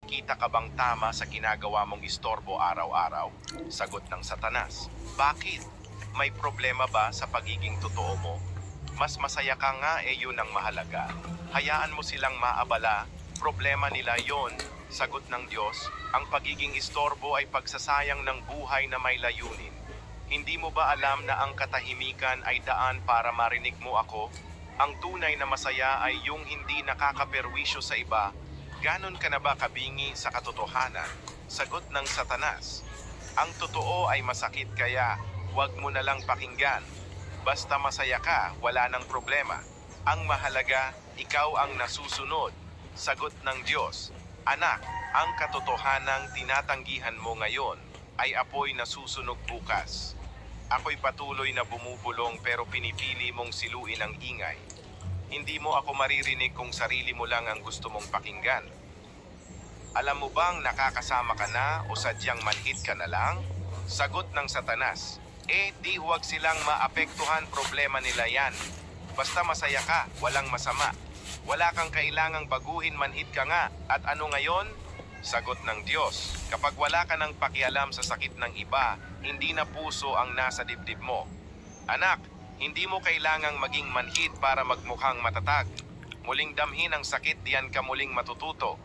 nakikita ka bang tama sa ginagawa mong istorbo araw-araw? Sagot ng Satanas. Bakit? May problema ba sa pagiging totoo mo? Mas masaya ka nga, yun ang mahalaga. Hayaan mo silang maabala, problema nila yon. Sagot ng Diyos, ang pagiging istorbo ay pagsasayang ng buhay na may layunin. Hindi mo ba alam na ang katahimikan ay daan para marinig mo ako? Ang tunay na masaya ay yung hindi nakakaperwisyo sa iba. Ganon ka na ba kabingi sa katotohanan? Sagot ng Satanas, ang totoo ay masakit kaya huwag mo na lang pakinggan. Basta masaya ka, wala nang problema. Ang mahalaga, ikaw ang nasusunod. Sagot ng Diyos, anak, ang katotohanang tinatanggihan mo ngayon ay apoy na susunog bukas. Ako'y patuloy na bumubulong pero pinipili mong siluin ang ingay. Hindi mo ako maririnig kung sarili mo lang ang gusto mong pakinggan. Alam mo bang nakakasama ka na o sadyang manhid ka na lang? Sagot ng Satanas, di huwag silang maapektuhan, problema nila yan. Basta masaya ka, walang masama. Wala kang kailangang baguhin, manhid ka nga. At ano ngayon? Sagot ng Diyos, kapag wala ka ng pakialam sa sakit ng iba, hindi na puso ang nasa dibdib mo. Anak, hindi mo kailangang maging manhid para magmukhang matatag. Muling damhin ang sakit, diyan ka muling matututo.